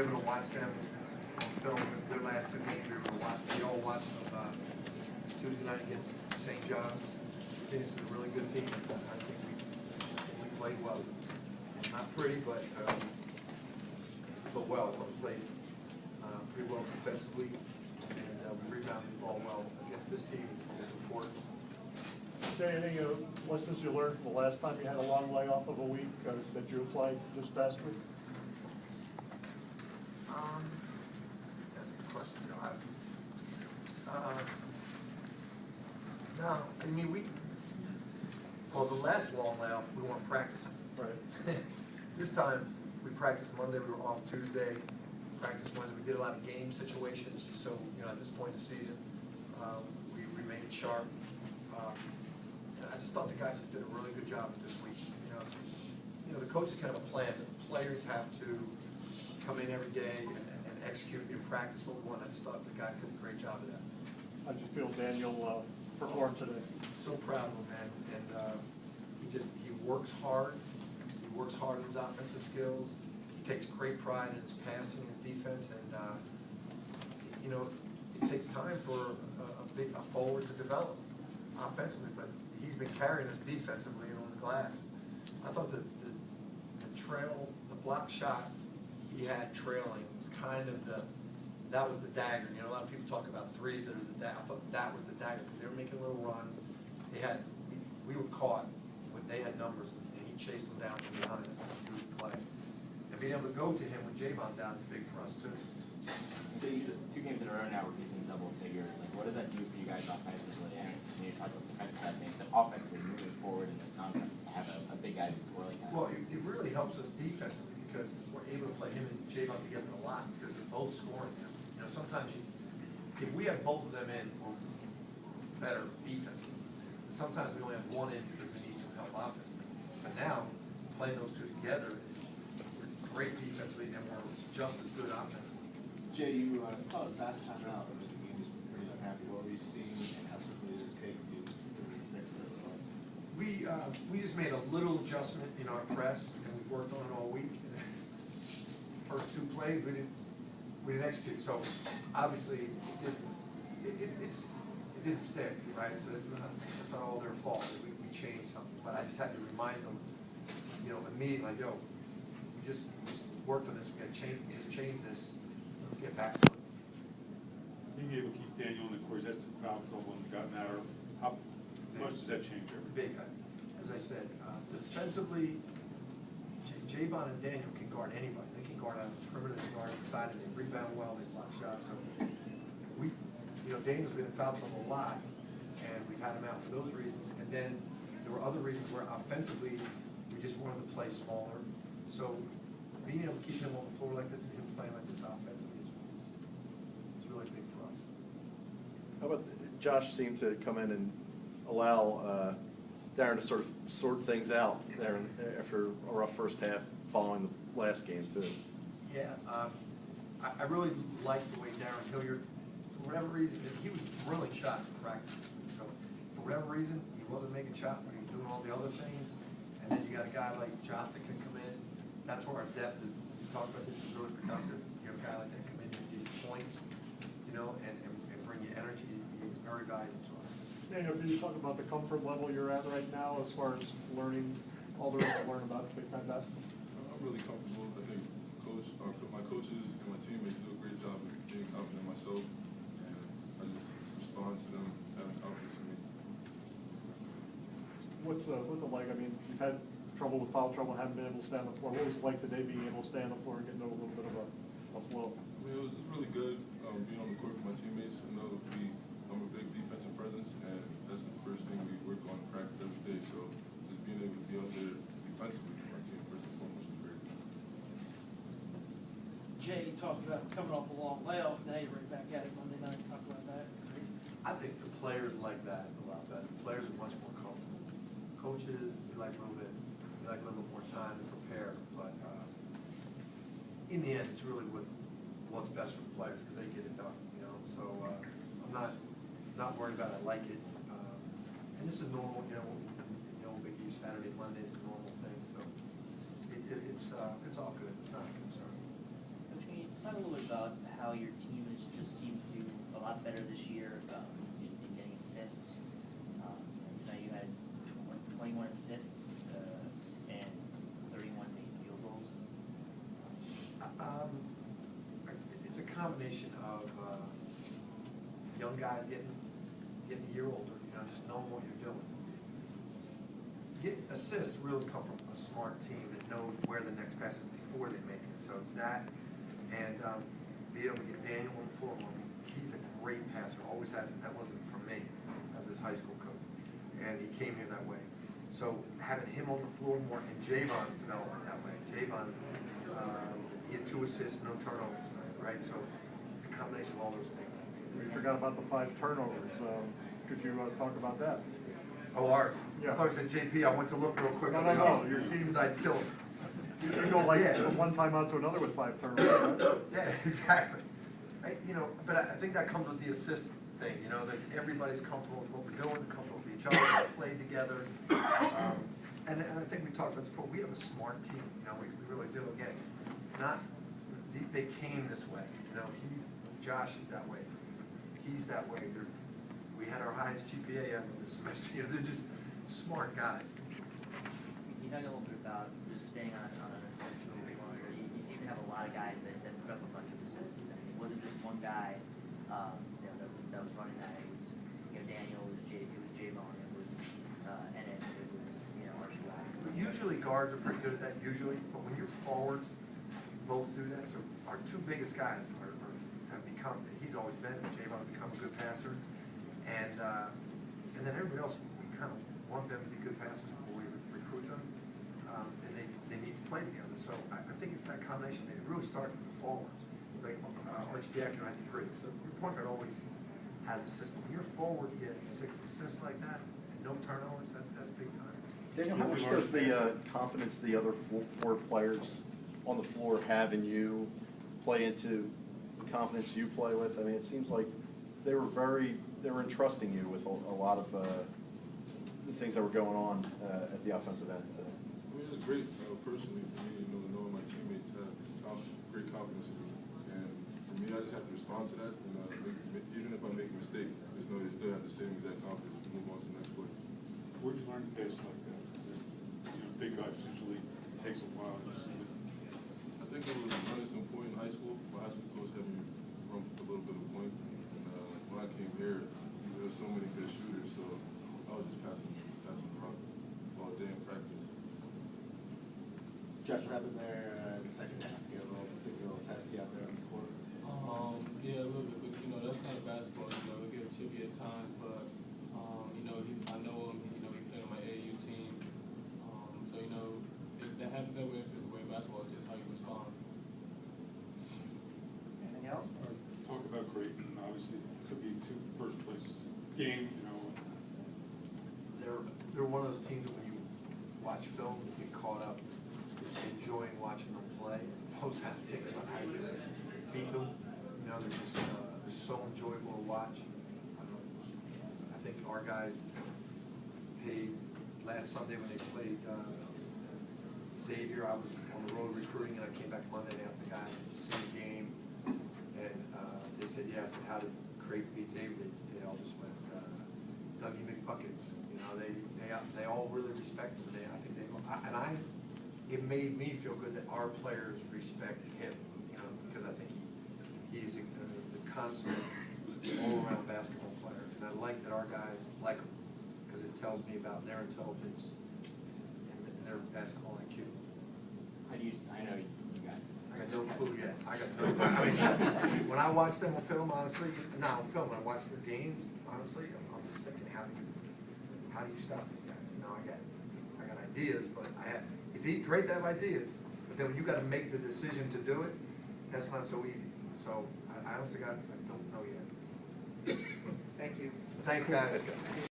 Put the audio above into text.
able to watch them on film. Their last two games we were able to watch. We all watched them Tuesday night against St. John's. This is a really good team. I think we played well. Not pretty, but well. We played pretty well defensively, and we rebounded the ball well against this team. Is important. Jay, any lessons you learned from the last time you had a long layoff of a week that you applied this past week? That's a good question. No, I mean well, the last long layoff we weren't practicing. Right. This time we practiced Monday. We were off Tuesday. Practiced Wednesday. We did a lot of game situations, just so at this point in the season, we remained sharp. And I just thought the guys just did a really good job this week. The coach is kind of a plan. The players have to come in every day and execute in practice what we want. I just thought the guys did a great job of that. How did you feel Daniel performed today? So proud of him, man. And he works hard. He works hard in his offensive skills. He takes great pride in his passing, his defense, and it takes time for a forward to develop offensively, but he's been carrying us defensively and on the glass. I thought the block shot he had trailing was kind of that was the dagger. A lot of people talk about threes that are the dagger. I thought that was the dagger because they were making a little run. We were caught, but they had numbers, and he chased them down from behind and moved the play. And being able to go to him when Javon's out is big for us too. So two games in a row now we're using double figures. Like, what does that do for you guys offensively? And you talk about the defensive side things, but offensively moving forward in this conference to have a big guy who's scoring that. Well, it really helps us defensively because we're able to play him and Javon together a lot because they're both scoring. Sometimes if we have both of them in, we're better defensively. But sometimes we only have one in because we need some help offensively. But now, playing those two together, we're great defensively and we're just as good offensively. Jay, you called it that time out of the game, just pretty unhappy. What were you seeing and how quickly did it take to fix it? We just made a little adjustment in our press and we worked on it all week. First two plays we didn't execute. So obviously it didn't stick, right? So it's not all their fault. We changed something, but I just had to remind them, immediately, like, yo, we just worked on this. We got to change this. Let's get back to it. Being able to keep Daniel in the course, that's a foul trouble and gotten out. How much does that change everything? Big. As I said, defensively, Javon and Daniel can guard anybody. They can guard out the perimeter, they can guard inside, and they rebound well, they block shots. So Daniel's been in foul trouble a lot, and we've had him out for those reasons. And then there were other reasons where offensively we just wanted to play smaller. So being able to keep him on the floor like this and him playing like this offensively is really big for us. How about Josh seemed to come in and allow Darren to sort of sort things out there after a rough first half following the last game too? Yeah, I really liked the way Darren Hilliard, for whatever reason, he was drilling shots in practice. So for whatever reason, he wasn't making shots, but he was doing all the other things. And then you got a guy like Josh that can come in. That's where our depth, we talked about this, is really productive. You have a guy like that come in and get points, and bring you energy. He's very valuable to us. Daniel, can you talk about the comfort level you're at right now as far as learning all there is to learn about big-time basketball? I'm really comfortable. I think my coaches and my teammates do a great job of being confident in myself, and I just respond to them having confidence in me. What's it like? I mean, you've had trouble with foul trouble, haven't been able to stay on the floor. What was it like today being able to stay on the floor and get into a little bit of a flow? I mean, it was really good being on the court with my teammates. I know I'm a big defensive presence, and that's the first thing we work on in practice every day. So just being able to be out there defensively with my team first and foremost was great. Jay, you talked about coming off a long layoff. Now you're right back at it Monday night. Talk about that. I think the players like that a lot better. The players are much more comfortable. Coaches, they like a little bit more time to prepare. But in the end, it's really what's best for the players because they get it done. So I'm not worried about it. I like it, and this is normal. Big East Saturday, Monday is a normal thing. So it's all good. It's not a concern. Coach, can you about how your team has just seemed to do a lot better this year in getting assists. So you had 21 assists and 31 made field goals. It's a combination of young guys getting a year older, just knowing what you're doing. Assists really come from a smart team that knows where the next pass is before they make it. So it's that, and being able to get Daniel on the floor. I mean, he's a great passer, always has been. That wasn't from me as his high school coach, and he came here that way. So having him on the floor more, and Javon's development that way. Javon, he had 2 assists, no turnovers tonight, right? So it's a combination of all those things. We forgot about the 5 turnovers. Could you talk about that? Oh, ours. Yeah. I thought you said JP. I went to look real quick. No, your team's. I'd kill him. You go like Yeah. from one time out to another with 5 turnovers, right? Yeah, exactly. But I think that comes with the assist thing, that everybody's comfortable with what we're doing, comfortable with each other, we play together. And I think we talked about this before, we have a smart team, we really do. Again, they came this way, Josh is that way. He's that way. We had our highest GPA ever this semester, they're just smart guys. You talk a little bit about just staying on an assist for a little bit longer. You seem to have a lot of guys that put up a bunch of assists. I mean, it wasn't just one guy that was running that. It was Daniel, it was Javon, it was Ennis, it was Archie. Usually guards are pretty good at that, but when your forwards both do that, so our 2 biggest guys have become, he's always been, Javon become a good passer, and then everybody else, we kind of want them to be good passers before we recruit them, and they need to play together. So I think it's that combination. It really starts with the forwards. Like Archie had 3, so your point guard always has assists, but when your forwards get 6 assists like that and no turnovers, that's big time. Daniel, how much does the confidence the other 4 players on the floor have in you play into the confidence you play with? I mean, it seems like they were entrusting you with a lot of the things that were going on at the offensive end today. I mean, it's great, personally, for me, knowing my teammates have great confidence in me. And for me, I just have to respond to that. And even if I make a mistake, just know they still have the same exact confidence to move on to the next play. Where'd you learn to pass like that? Big guys usually takes a while. I think I was running some point in high school. My high school coach had me run a little bit of point. And when I came here, there were so many good shooters, so I was just passing the rock all day in practice. Josh, what happened there in the second half? You have a little testy out there on the court. Yeah, a little bit, but that's kind of basketball. It gets chippy at times, but I know him. He played on my AAU team. So that happens that way. It's just the way basketball is. Just how you respond. Anything else? Talk about Creighton, obviously, it could be 2 first place game, They're one of those teams that when you watch film, you get caught up enjoying watching them play as opposed to thinking about how you beat them. They're so enjoyable to watch. I think our guys paid last Sunday when they played Xavier. I was on the road recruiting, and I came back Monday and asked the guys, "Did you see the game?" And they said yes. And how did Creighton beat Xavier? They all just went Dougie McBuckets. They all really respect him. It made me feel good that our players respect him. Because I think he's the consummate all-around basketball player, and I like that our guys like him because it tells me about their intelligence and their basketball IQ. How do you? I know you got. I got no clue yet. I mean, when I watch them on film, honestly, not on film, when I watch their games, honestly, I'm just thinking, how do you stop these guys? I got ideas, but it's great to have ideas, but then when you got to make the decision to do it, that's not so easy. So I honestly, I don't know yet. Thank you. Thanks, guys.